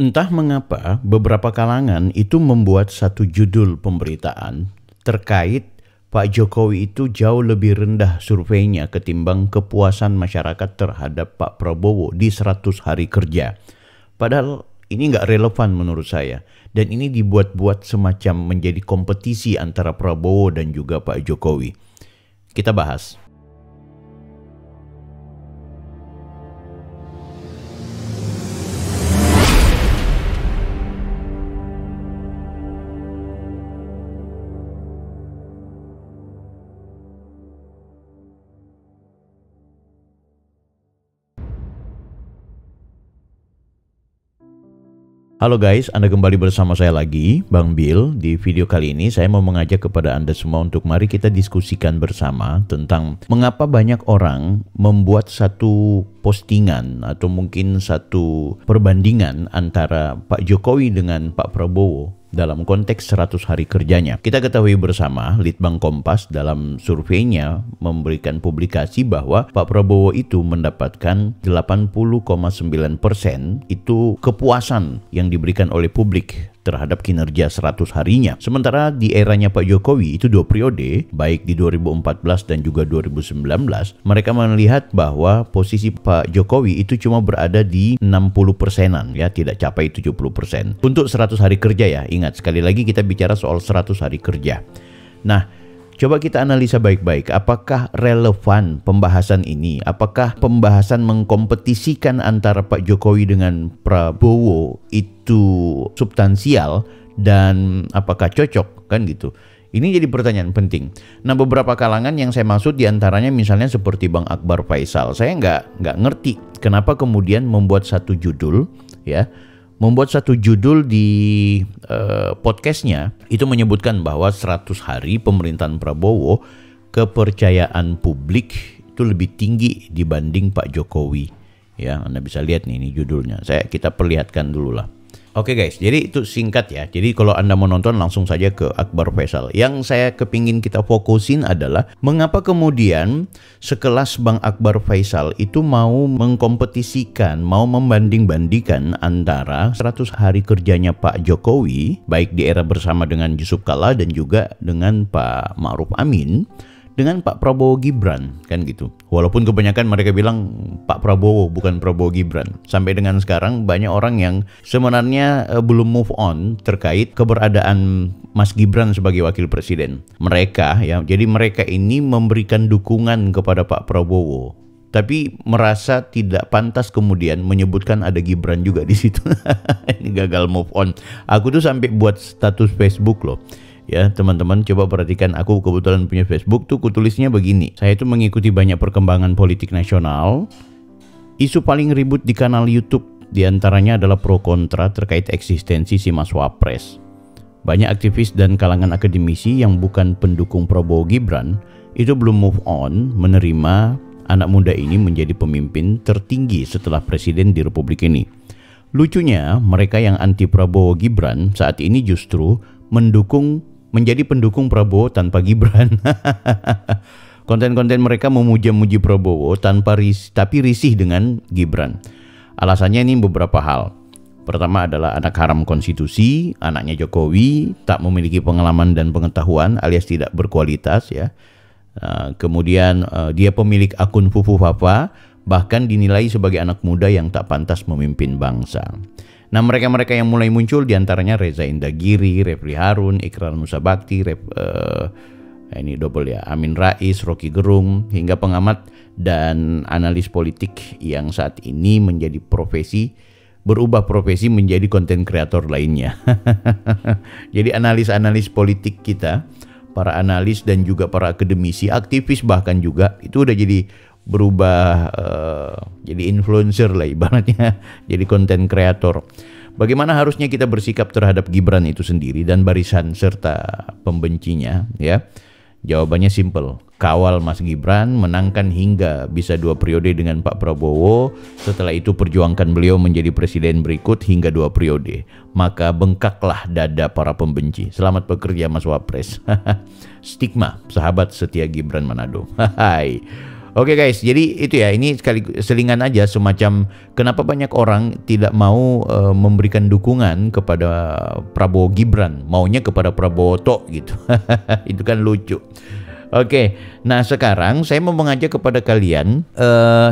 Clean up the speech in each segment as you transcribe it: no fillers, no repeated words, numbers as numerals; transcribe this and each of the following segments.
Entah mengapa beberapa kalangan itu membuat satu judul pemberitaan terkait Pak Jokowi itu jauh lebih rendah surveinya ketimbang kepuasan masyarakat terhadap Pak Prabowo di 100 hari kerja. Padahal ini nggak relevan menurut saya. Dan ini dibuat-buat semacam menjadi kompetisi antara Prabowo dan juga Pak Jokowi. Kita bahas. Halo guys, Anda kembali bersama saya lagi, Bang Bill. Di video kali ini saya mau mengajak kepada Anda semua untuk mari kita diskusikan bersama tentang mengapa banyak orang membuat satu postingan atau mungkin satu perbandingan antara Pak Jokowi dengan Pak Prabowo dalam konteks 100 hari kerjanya. Kita ketahui bersama, Litbang Kompas dalam surveinya memberikan publikasi bahwa Pak Prabowo itu mendapatkan 80,9% itu kepuasan yang diberikan oleh publik terhadap kinerja 100 harinya. Sementara di eranya Pak Jokowi itu 2 periode, baik di 2014 dan juga 2019, mereka melihat bahwa posisi Pak Jokowi itu cuma berada di 60%-an, ya, tidak capai 70%. Untuk 100 hari kerja ya, ingat sekali lagi kita bicara soal 100 hari kerja. Nah, coba kita analisa baik-baik, apakah relevan pembahasan ini? Apakah pembahasan mengkompetisikan antara Pak Jokowi dengan Prabowo itu substansial dan apakah cocok, kan gitu? Ini jadi pertanyaan penting. Nah, beberapa kalangan yang saya maksud diantaranya misalnya seperti Bang Akbar Faisal. Saya nggak ngerti kenapa kemudian membuat satu judul, ya, membuat satu judul di podcastnya itu menyebutkan bahwa 100 hari pemerintahan Prabowo kepercayaan publik itu lebih tinggi dibanding Pak Jokowi. Ya, Anda bisa lihat nih, ini judulnya. Kita perlihatkan dulu lah. Oke guys, jadi itu singkat ya. Jadi kalau Anda mau nonton langsung saja ke Akbar Faisal. Yang saya kepingin kita fokusin adalah mengapa kemudian sekelas Bang Akbar Faisal itu mau mengkompetisikan, mau membanding-bandingkan antara 100 hari kerjanya Pak Jokowi, baik di era bersama dengan Yusuf Kalla dan juga dengan Pak Ma'ruf Amin, dengan Pak Prabowo Gibran, kan gitu. Walaupun kebanyakan mereka bilang Pak Prabowo bukan Prabowo Gibran. Sampai dengan sekarang banyak orang yang sebenarnya belum move on terkait keberadaan Mas Gibran sebagai wakil presiden. Mereka ya, jadi mereka ini memberikan dukungan kepada Pak Prabowo, tapi merasa tidak pantas kemudian menyebutkan ada Gibran juga di situ. Ini gagal move on. Aku tuh sampai buat status Facebook loh. Ya teman-teman, coba perhatikan, aku kebetulan punya Facebook tuh, kutulisnya begini. Saya tuh mengikuti banyak perkembangan politik nasional. Isu paling ribut di kanal YouTube diantaranya adalah pro kontra terkait eksistensi si Mas Wapres. Banyak aktivis dan kalangan akademisi yang bukan pendukung Prabowo Gibran itu belum move on menerima anak muda ini menjadi pemimpin tertinggi setelah presiden di Republik ini. Lucunya, mereka yang anti Prabowo Gibran saat ini justru menjadi pendukung Prabowo tanpa Gibran. Konten-konten mereka memuja-muji Prabowo tapi risih dengan Gibran. Alasannya ini beberapa hal. Pertama adalah anak haram konstitusi, anaknya Jokowi, tak memiliki pengalaman dan pengetahuan alias tidak berkualitas ya. Kemudian dia pemilik akun Fufu Fafa, bahkan dinilai sebagai anak muda yang tak pantas memimpin bangsa. Nah, mereka-mereka yang mulai muncul diantaranya Reza Indragiri, Refli Harun, Ikrar Nusa Bakti, ini double ya, Amin Rais, Rocky Gerung, hingga pengamat dan analis politik yang saat ini berubah profesi menjadi konten kreator lainnya. Jadi analis-analis politik kita, para analis dan juga para akademisi, aktivis bahkan juga, itu udah berubah jadi influencer lah ibaratnya, jadi konten kreator. Bagaimana harusnya kita bersikap terhadap Gibran itu sendiri dan barisan serta pembencinya ya? Jawabannya simple, kawal Mas Gibran, menangkan hingga bisa 2 periode dengan Pak Prabowo, setelah itu perjuangkan beliau menjadi presiden berikut hingga 2 periode, maka bengkaklah dada para pembenci. Selamat bekerja Mas Wapres. Stigma sahabat setia Gibran Manado. Hai. Oke guys, jadi itu ya, ini sekali selingan aja semacam kenapa banyak orang tidak mau memberikan dukungan kepada Prabowo Gibran, maunya kepada Prabowo Tok gitu. Itu kan lucu. Oke, nah sekarang saya mau mengajak kepada kalian,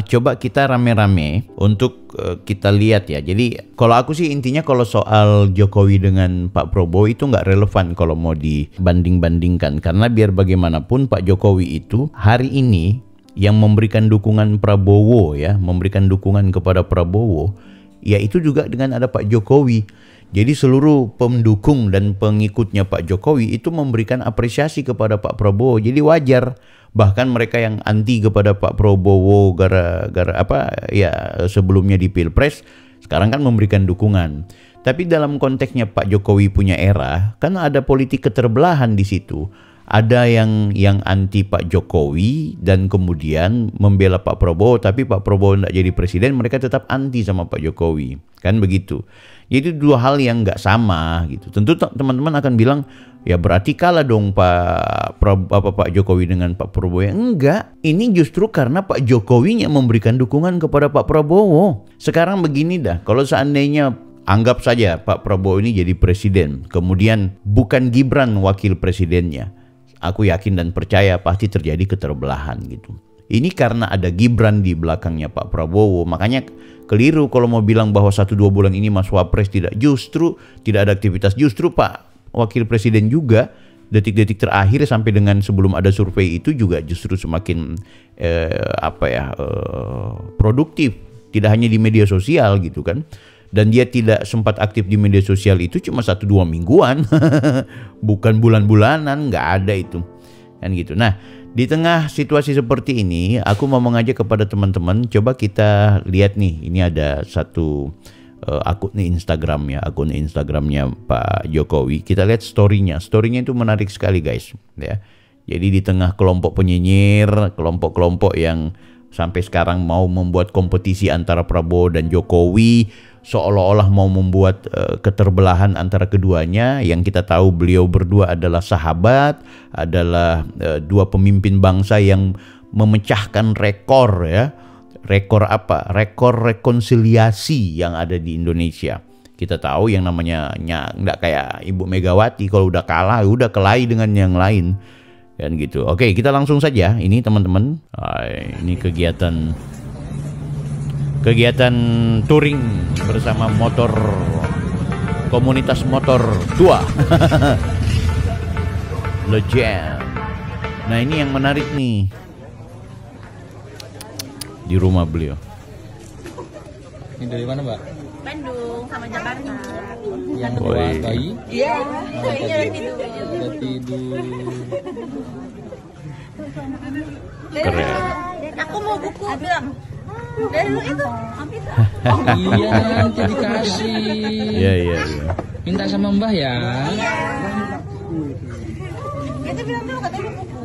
coba kita rame-rame untuk kita lihat ya. Jadi kalau aku sih intinya kalau soal Jokowi dengan Pak Prabowo itu nggak relevan kalau mau dibanding-bandingkan. Karena biar bagaimanapun Pak Jokowi itu hari ini yang memberikan dukungan Prabowo ya, memberikan dukungan kepada Prabowo, ya itu juga dengan ada Pak Jokowi. Jadi seluruh pendukung dan pengikutnya Pak Jokowi itu memberikan apresiasi kepada Pak Prabowo. Jadi wajar. Bahkan mereka yang anti kepada Pak Prabowo gara-gara apa ya sebelumnya di Pilpres, sekarang kan memberikan dukungan. Tapi dalam konteksnya Pak Jokowi punya era, kan ada politik keterbelahan di situ. Ada yang anti Pak Jokowi dan kemudian membela Pak Prabowo, tapi Pak Prabowo tidak jadi presiden, mereka tetap anti sama Pak Jokowi. Kan begitu. Jadi dua hal yang nggak sama gitu. Tentu teman-teman akan bilang, ya berarti kalah dong Pak Jokowi dengan Pak Prabowo. Ya, enggak, ini justru karena Pak Jokowi yang memberikan dukungan kepada Pak Prabowo. Sekarang begini dah, kalau seandainya anggap saja Pak Prabowo ini jadi presiden, kemudian bukan Gibran wakil presidennya, aku yakin dan percaya pasti terjadi keterbelahan gitu. Ini karena ada Gibran di belakangnya Pak Prabowo, makanya keliru kalau mau bilang bahwa 1-2 bulan ini Mas Wapres tidak ada aktivitas. Justru Pak Wakil Presiden juga detik-detik terakhir sampai dengan sebelum ada survei itu juga justru semakin produktif, tidak hanya di media sosial gitu kan. Dan dia tidak sempat aktif di media sosial itu cuma 1-2 mingguan, bukan bulan-bulanan, nggak ada itu kan gitu. Nah, di tengah situasi seperti ini, aku mau mengajak kepada teman-teman, coba kita lihat nih, ini ada satu akun Instagramnya Pak Jokowi. Kita lihat story-nya itu menarik sekali guys ya. Jadi di tengah kelompok penyinyir, kelompok-kelompok yang sampai sekarang mau membuat kompetisi antara Prabowo dan Jokowi, seolah-olah mau membuat keterbelahan antara keduanya, yang kita tahu beliau berdua adalah sahabat, adalah dua pemimpin bangsa yang memecahkan rekor ya. Rekor apa? Rekor rekonsiliasi yang ada di Indonesia. Kita tahu yang namanya nggak kayak Ibu Megawati, kalau udah kalah udah kelahi dengan yang lain kan gitu. Oke, kita langsung saja ini teman-teman. Ini kegiatan touring bersama motor, komunitas motor tua. Legend. Nah, ini yang menarik nih di rumah beliau. Ini dari mana, Mbak? Bandung sama Jakarta. Yang bawa bayi? Iya, bayinya udah tidur. Udah tidur. Keren. Aku mau buku, bilang. Dari lu itu, ambil. Iya, nanti dikasih. Iya. Minta sama Mbah ya. Iya. Dia tuh bilang dulu katanya buku.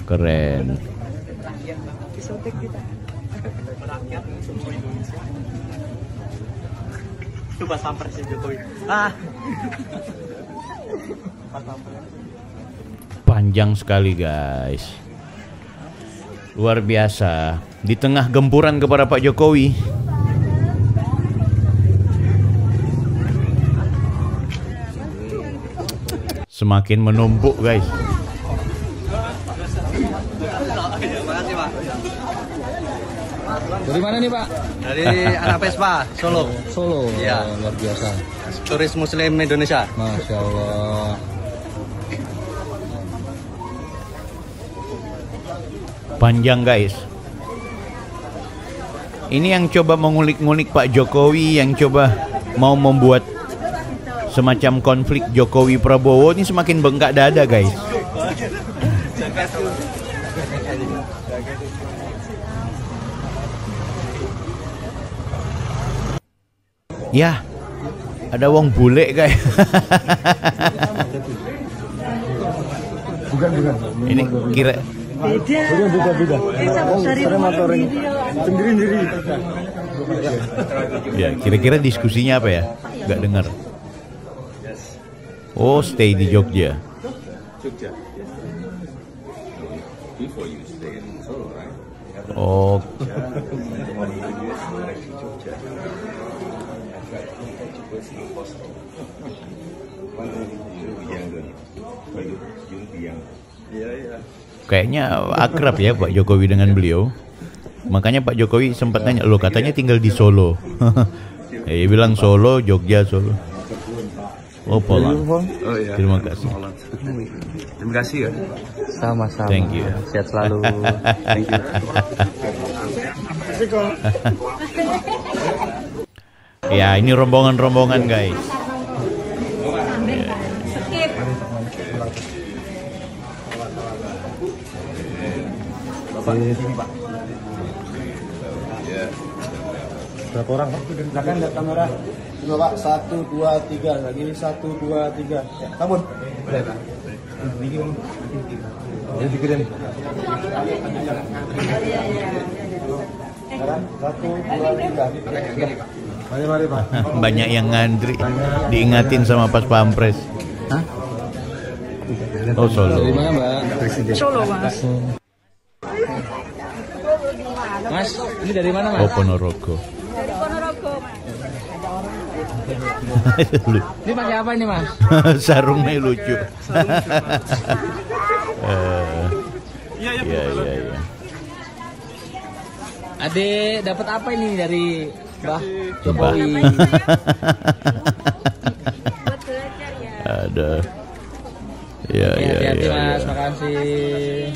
Keren. Itu pas pampres Jokowi. Panjang sekali guys, luar biasa. Di tengah gempuran kepada Pak Jokowi, semakin menumpuk guys. Makasih Pak. Dari mana nih, Pak? Dari anak Vespa, Solo. Solo. Iya. Luar biasa. Turis Muslim Indonesia. Masya Allah. Panjang guys. Ini yang coba mengulik-ngulik Pak Jokowi, yang coba mau membuat semacam konflik Jokowi Prabowo ini semakin bengkak dada guys. Ya, ada wong bule guys. Bukan. Ini kira Beda. Sendiri. ya, kira-kira diskusinya apa ya? Nggak dengar. Oh, stay di Jogja. Oh, kayaknya akrab ya Pak Jokowi dengan beliau. Makanya Pak Jokowi sempat nanya, lo katanya tinggal di Solo. Dia bilang Solo, Jogja, Solo. Oh, Poland. Oh iya. Terima kasih. Terima kasih ya. Sama-sama. Thank you. Sehat selalu. Thank you. Ya, ini rombongan-rombongan guys. Berapa orang Pak? Silakan lihat kamera. Coba Pak, 1, 2, 3. Lagi 1, 2, 3. Ya, sabun. Boleh Pak. Ini dikirim. Sekarang 1, 2, 3. Mari Pak. Banyak yang ngantri, diingatin sama Pas Pampres. Hah? Oh, Solo. Dari mana Mbak? Solo, Mas. Mas, ini dari mana Mas? Oh, Ponorogo. Dari Ponorogo, Mas. Ini pakai apa ini Mas? Sarungnya lucu. Iya. Adek dapat apa ini dari Mbah Mbah. Jokowi? Buat belajar ya. Ada. Ya. Hati-hati Mas, makasih.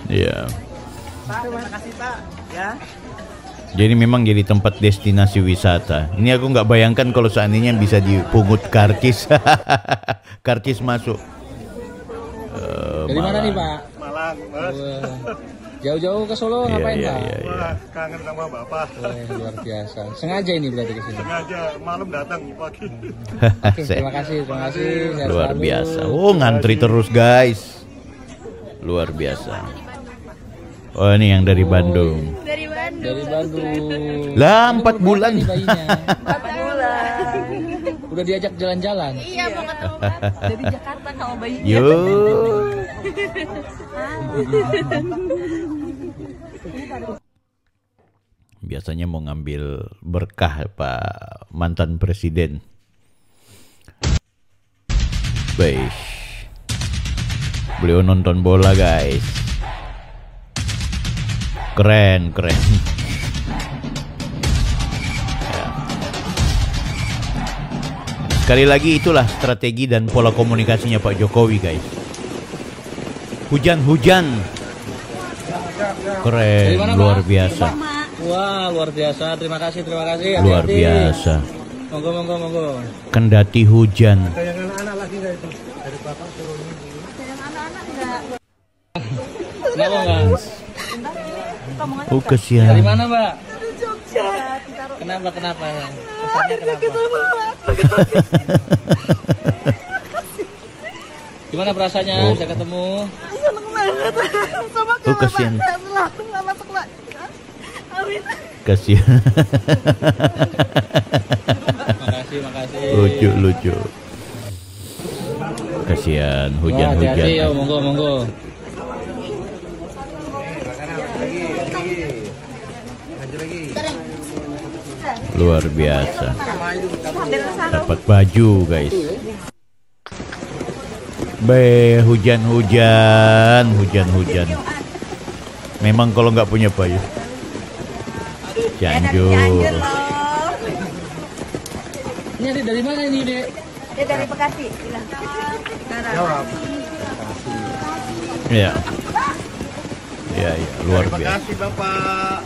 Iya. Terima kasih Pak. Ya. Jadi memang jadi tempat destinasi wisata. Ini aku nggak bayangkan kalau seandainya bisa dipungut karcis, karcis masuk. Dari mana nih Pak? Malang, Mas. Jauh-jauh ke Solo ngapain Pak? Iya. Kangen sama Bapak. Luar biasa. Sengaja ini berarti ke sini. Sengaja malam datang pagi. Oke, terima kasih. Sehat Luar selalu. biasa. Oh, ngantri terus guys. Luar biasa. Oh, ini yang dari Bandung. Dari Bandung. Dari Bandung. Lah, 4 bulan. Nih bayinya. 4 bulan. Udah diajak jalan-jalan. Iya, mau ketemu kan. Dari Jakarta sama bayinya. Yo. Biasanya mau ngambil berkah Pak mantan presiden. Baik. Beliau nonton bola guys. Keren. Ya. Sekali lagi itulah strategi dan pola komunikasinya Pak Jokowi guys. Hujan. Keren, Dari mana, luar Pak? biasa. Wah, luar biasa. Terima kasih. Luar Hati-hati. biasa. Monggo. Kendati hujan. Ada yang anak-anak lagi nggak itu? Dari Bapak turun. Ada yang anak-anak enggak? Kenapa Mbak? Oh, kesian. Dari mana Mbak? Dari Jogja. Ditaruh. Kenapa? Pesannya kenapa? Gimana perasaannya bisa ketemu? Seneng banget. Sama Oh, kesian. Selalu nggak masuk lagi. Amin. Kasihan. Makasih. Lucu. Kasihan Wah, hati-hati ya, hujan-hujan. monggo. Luar biasa. Dapat baju guys. Hujan. Memang kalau nggak punya baju. Cianjur. Ini adik dari mana ini Dek? Dia dari Bekasi. Bilang. Iya. Iya, luar Terima biasa. kasih Bapak.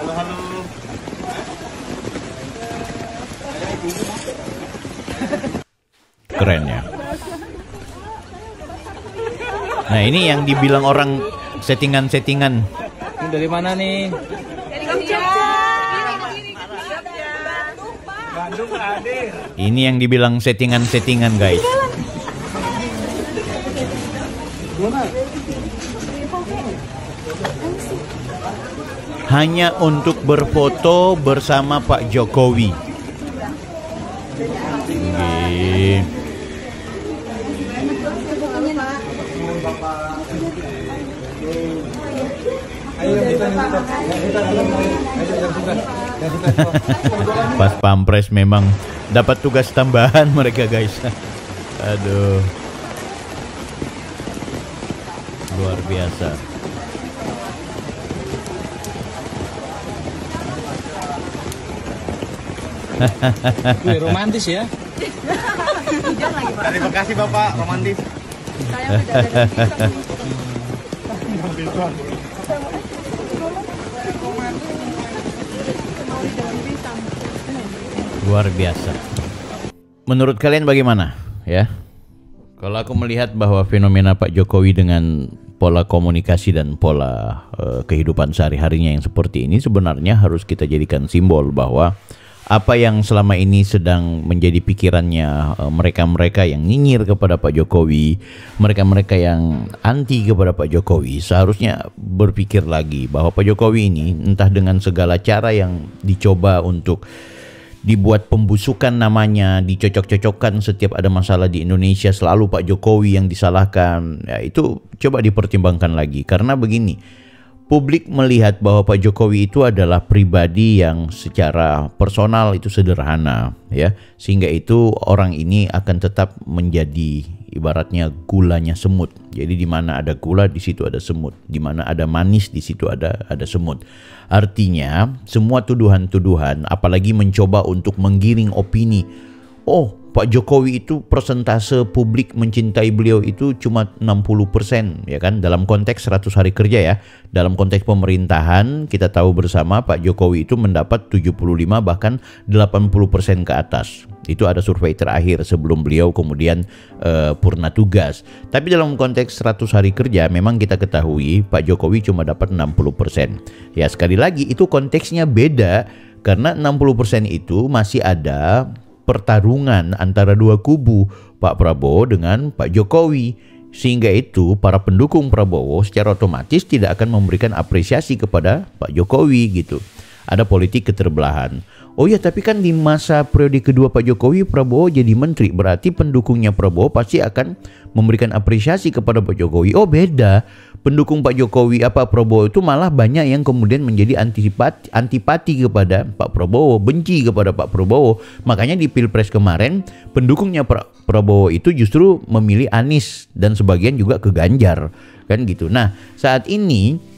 Halo. Keren ya. Nah, ini yang dibilang orang settingan-settingan. Ini dari mana nih? Dari Jogja. Bandung hadir. Ini yang dibilang settingan-settingan guys. Hanya untuk berfoto bersama Pak Jokowi. Oke. Pas Pampres memang dapat tugas tambahan mereka guys. Aduh, luar biasa. Wih, romantis ya. Dari Bekasi Bapak, romantis. Saya udah ada di Luar biasa. Menurut kalian bagaimana ya? Kalau aku melihat bahwa fenomena Pak Jokowi dengan pola komunikasi dan pola kehidupan sehari-harinya yang seperti ini sebenarnya harus kita jadikan simbol bahwa apa yang selama ini sedang menjadi pikirannya mereka-mereka yang nyinyir kepada Pak Jokowi, mereka-mereka yang anti kepada Pak Jokowi, seharusnya berpikir lagi bahwa Pak Jokowi ini entah dengan segala cara yang dicoba untuk dibuat pembusukan namanya, dicocok-cocokkan setiap ada masalah di Indonesia selalu Pak Jokowi yang disalahkan, ya itu coba dipertimbangkan lagi. Karena begini, publik melihat bahwa Pak Jokowi itu adalah pribadi yang secara personal itu sederhana ya, sehingga itu orang ini akan tetap menjadi ibaratnya gulanya semut. Jadi di mana ada gula di situ ada semut, di mana ada manis di situ ada semut. Artinya semua tuduhan-tuduhan apalagi mencoba untuk menggiring opini. Oh, Pak Jokowi itu persentase publik mencintai beliau itu cuma 60% ya kan, dalam konteks 100 hari kerja ya. Dalam konteks pemerintahan kita tahu bersama Pak Jokowi itu mendapat 75 bahkan 80% ke atas. Itu ada survei terakhir sebelum beliau kemudian purna tugas. Tapi dalam konteks 100 hari kerja memang kita ketahui Pak Jokowi cuma dapat 60%. Ya sekali lagi itu konteksnya beda karena 60% itu masih ada pertarungan antara dua kubu, Pak Prabowo dengan Pak Jokowi, sehingga itu para pendukung Prabowo secara otomatis tidak akan memberikan apresiasi kepada Pak Jokowi gitu. Ada politik keterbelahan. Oh ya, tapi kan di masa periode kedua Pak Jokowi, Prabowo jadi menteri, berarti pendukungnya Prabowo pasti akan memberikan apresiasi kepada Pak Jokowi. Oh beda, pendukung Pak Jokowi Prabowo itu malah banyak yang kemudian menjadi antipati kepada Pak Prabowo, benci kepada Pak Prabowo. Makanya di Pilpres kemarin pendukungnya Prabowo itu justru memilih Anies dan sebagian juga ke Ganjar kan gitu. Nah saat ini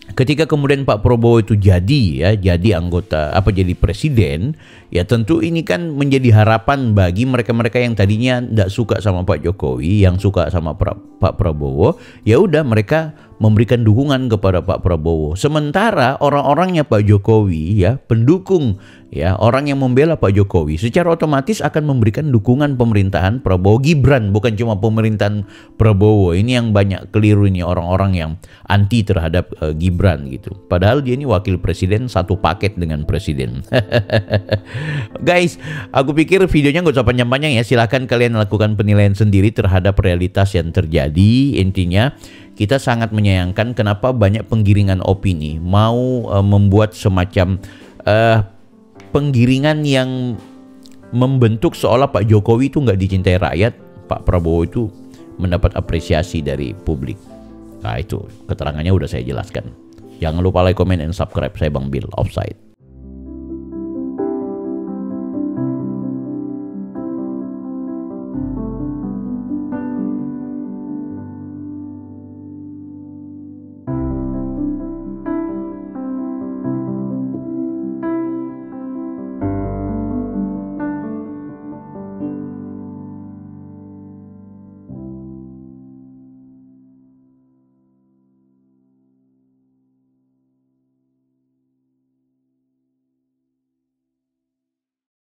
ketika kemudian Pak Prabowo itu jadi anggota jadi presiden, ya tentu ini kan menjadi harapan bagi mereka-mereka yang tadinya tidak suka sama Pak Jokowi, yang suka sama Pak Prabowo, ya udah mereka memberikan dukungan kepada Pak Prabowo. Sementara orang-orangnya Pak Jokowi ya, pendukung ya, orang yang membela Pak Jokowi secara otomatis akan memberikan dukungan pemerintahan Prabowo Gibran, bukan cuma pemerintahan Prabowo. Ini yang banyak keliru ini orang-orang yang anti terhadap Gibran gitu. Padahal dia ini wakil presiden satu paket dengan presiden. Guys, aku pikir videonya nggak usah panjang-panjang ya. Silahkan kalian lakukan penilaian sendiri terhadap realitas yang terjadi. Intinya kita sangat menyayangkan kenapa banyak penggiringan opini mau membuat semacam penggiringan yang membentuk seolah Pak Jokowi itu nggak dicintai rakyat, Pak Prabowo itu mendapat apresiasi dari publik. Nah itu keterangannya udah saya jelaskan. Jangan lupa like, comment, and subscribe. Saya Bang Bill, Offside.